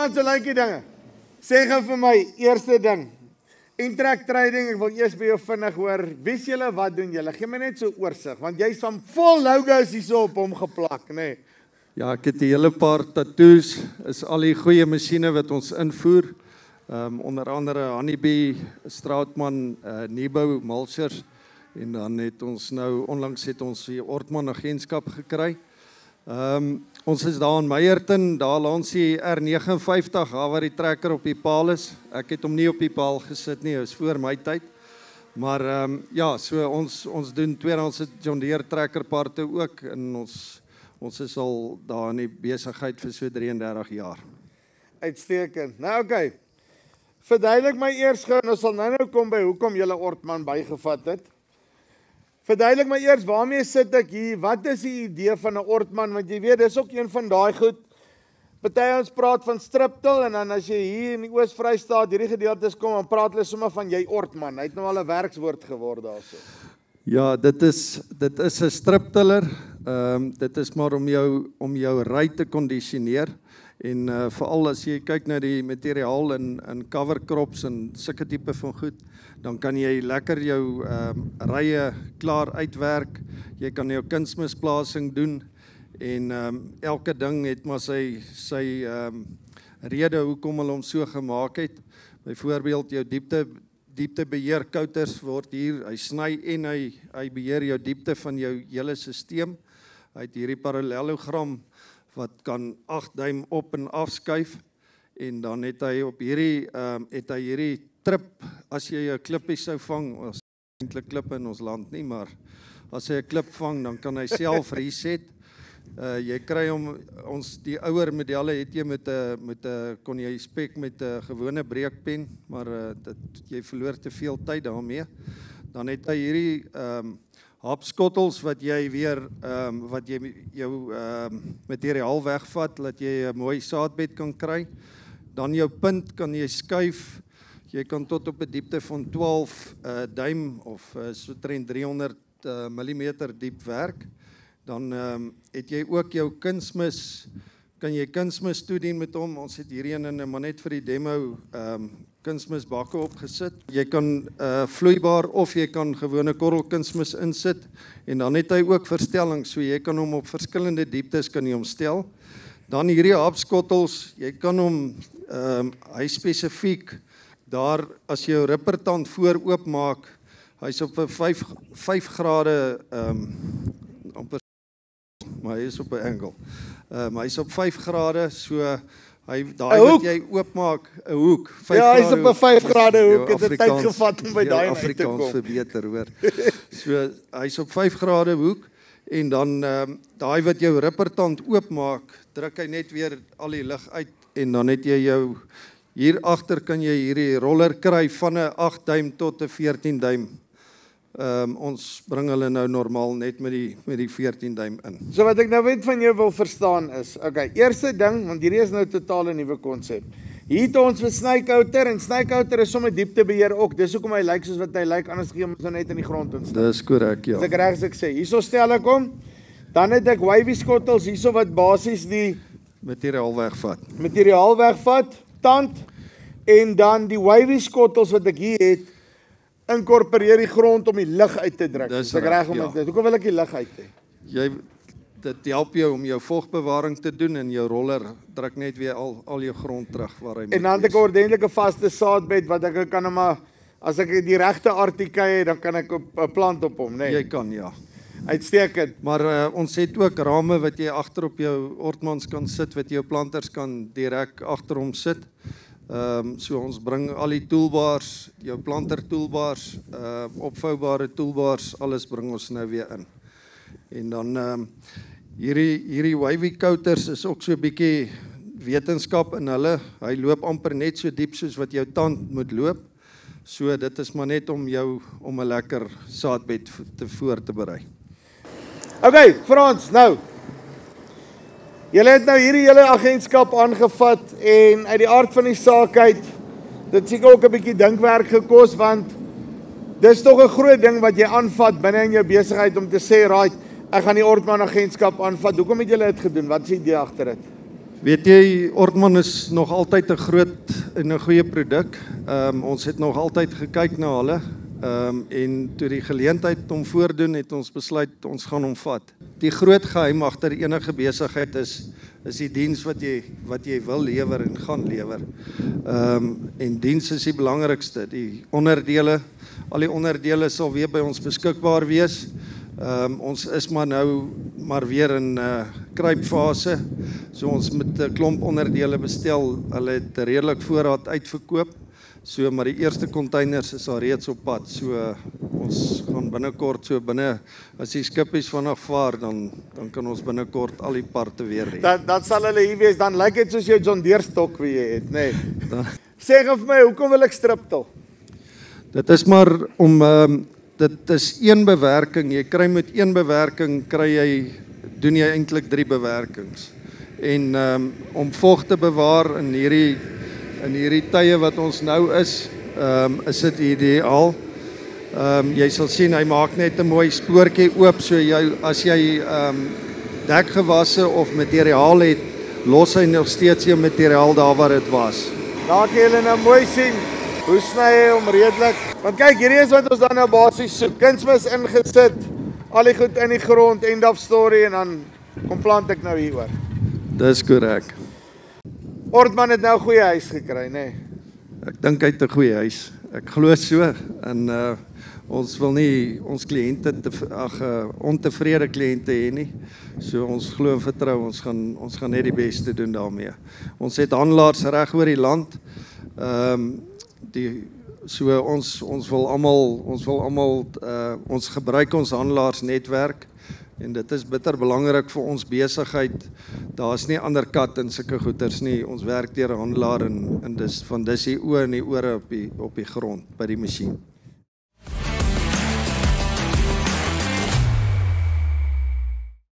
Frans, so lyk die dinge. Sê gou vir my, eerste ding. Intrek trading, ek wil eers by jou vinnig hoor. Wys julle, wat doen julle? Gee my net so oorsig, want jy's van vol logos hierso op hom geplak, nê? Ja, ek het 'n hele paar tattoos, is al die goeie masjiene wat ons invoer. Onder andere Honeybee, Straatman, Nebo, Mulchers, en dan het ons nou, onlangs het ons die Ortman agentskap gekry. Ons is daar in Meyerton, daar langs die R59, daar waar die trekker op die paal is. Ek het hom nie op die paal gesit nie, is voor my tyd. Maar ja, so ons doen tweedehandse John Deere trekkerparte ook, en ons is al daar in die besigheid vir so 33 jaar. Uitstekend. Nou oké. Verduidelik my eers gou, en ons sal nou kom by hoekom julle Ortman bygevat het. Verduidelik my eers, waarmee sit ek hier? Wat is die idee van 'n Ortman? Want jy weet, dis ook een van daai goed. Party ons praat van striptil, en dan as jy hier in die Oos-Vrystaat hierdie gedeeltes kom, dan praat hulle sommer van jy Ortman. Hy het nou al 'n werkswoord geword daarso. Ja, dit is 'n striptiller. Dit is maar om jou ry te kondisioneer. En veral as jy kyk na die materiaal in cover crops en sulke tipe van goed, dan kan jy lekker jou rye klaar uitwerk. Jy kan jou kunsmisplasing doen, en elke ding het maar sy rede hoekom hulle hom so gemaak het. Byvoorbeeld jou dieptebeheerkouters word hier, hy sny en hy beheer jou diepte van jou hele stelsel. Hy het hierdie parallelogram wat kan 8 duim op en afskuif, en dan het hy op hierdie trip, as jy 'n klippie sou vang, ons eintlik klippe in ons land nie, maar as hy 'n klip vang, dan kan hy self reset. Jy kry hom, die ouer modelle het jy kon jy spek met 'n gewone breekpen, maar jy verloor te veel tyd daarmee. Dan het hy hierdie hapskottels wat jy weer wat jy jou materiaal wegvat, dat jy 'n mooi saadbed kan kry. Dan jou punt kan jy skuif. Jy kan tot op 'n diepte van 12 duim of so 300 mm diep werk. Dan het jy ook jou kunsmis, kan jy kunsmis toedien met hom. Ons het hierdie een maar net vir die demo kunsmisbakke opgesit. Jy kan vloeibaar of jy kan gewone korrelkunsmis insit, en dan het hy ook verstelling, so jy kan hom op verskillende dieptes kan jy hom stel. Dan hierdie hapskottels, jy kan hom hy spesifiek daar as jy jou rippertand voor oopmaak, hy's op 'n 5 grade maar hy is op 'n angle. Maar hy's op 5 grade, so daai wat jy oopmaak, 'n hoek, 5 ja, hy's op 'n 5 grade hoek, het dit tyd gevat om by daai uit te kom. Afrikaans verbeter, hoor. So hy's op 5 grade hoek, en dan daai wat jou rippertand oopmaak, druk hy net weer al die lug uit, en dan het jy jou hier agter kan jy hierdie roller kry van 'n 8 duim tot 'n 14 duim. Ons bring hulle nou normaal net met die 14 duim in. So wat ek nou net van jou wil verstaan is, okay, eerste ding, want hierdie is nou totaal 'n nuwe konsep. Hier het ons vir snykouter, en snykouter is sommer dieptebeheer ook. Dis hoekom hy lyk soos wat hy lyk, anders gee ons nou net in die grond instaan. Dis korrek, ja. As ek reg as ek sê, hierso stel ek hom, dan het ek wavy skottels hierso wat basies die materiaal wegvat, tand, en dan die wavy skottels wat ek hier het, inkorporeer die grond om die lug uit te druk. Dis reg om dit. Hoekom wil ek die lug uit hê? Dit help jou om jou vogbewaring te doen, en jou roller druk net weer al jou grond terug waar hy moet. En dan het ek 'n ordentlike vaste saadbed wat ek kan maar as ek die regte artikel het, dan kan ek 'n plant op hom, né? Jy kan, ja. Uitstekend. Maar ons het ook rame wat jy agter op jou Ortmans kan sit, wat jou planters kan direk agter hom sit. So ons bring al die toolbars, jou planter toolbars, opvoubare toolbars, alles bring ons nou weer in. En dan hierdie wavy couters is ook so 'n bietjie wetenskap in hulle. Hy loop amper net so diep soos wat jou tand moet loop. So dit is maar net om 'n lekker saadbed voor te berei. Okay, Frans, nou. Julle het nou hierdie hele agentskap aangevat, en uit die aard van die saak uit, dit seker ook 'n bietjie dinkwerk gekos, want dis tog 'n groot ding wat jy aanvat binne in jou besigheid om te sê, right, ek gaan die Ortman agentskap aanvat. Hoekom het julle dit gedoen? Wat is die idee agter dit? Weet jy, Ortman is nog altyd 'n groot en 'n goeie produk. Ons het nog altyd gekyk na hulle. En toe die geleentheid hom voordoen, het ons besluit ons gaan hom vat. Die groot geheim agter enige besigheid is die diens wat jy wil lewer en gaan lewer. En diens is die belangrikste. Die onderdele, al die onderdele sal weer by ons beskikbaar wees. Ons is maar weer in kruipfase. So ons met 'n klomp onderdele bestel. Hulle het redelik voorraad uitverkoop. So maar die eerste containers is al reeds op pad. So ons gaan binnekort as die skippies vanaf vaar, dan kan ons binnekort al die parte weer ry. Dat sal hulle hier wees, dan lyk dit soos jou John Deere stok wat jy het, nee. Sê gou vir my, hoekom wil ek striptil? Dit is maar om dit is een bewerking. Jy kry met een bewerking doen jy eintlik 3 bewerkings. En om vog te bewaar in hierdie tye wat ons nou is dit ideaal. Jy sal sien hy maak net 'n mooi spoortjie oop, so as jy dekgewasse of materiaal het, los hy nog steeds jou materiaal daar waar dit was. Daar kan julle nou mooi sien hoe sny hy hom redelik. Want kyk, hierdie is wat ons dan nou basies soek. Kunsmis ingesit, al die goed in die grond, end of story, en dan kom plant ek nou hier oor. Dis korrek. Ortman het nou 'n goeie huis gekry, nee. Ek dink hy het 'n goeie huis. Ek glo so. En ons wil nie ons kliënte ontevrede kliënte hê nie. So ons glo en vertrou ons gaan net die beste doen daarmee. Ons het handelaars reg oor die land. Ons gebruik ons handelaarsnetwerk en dit is bitter belangrik vir ons besigheid. Daar's nie undercut in sulke goeders nie. Ons werk deur 'n handelaar en dis die oë en die ore op die grond by die masjien.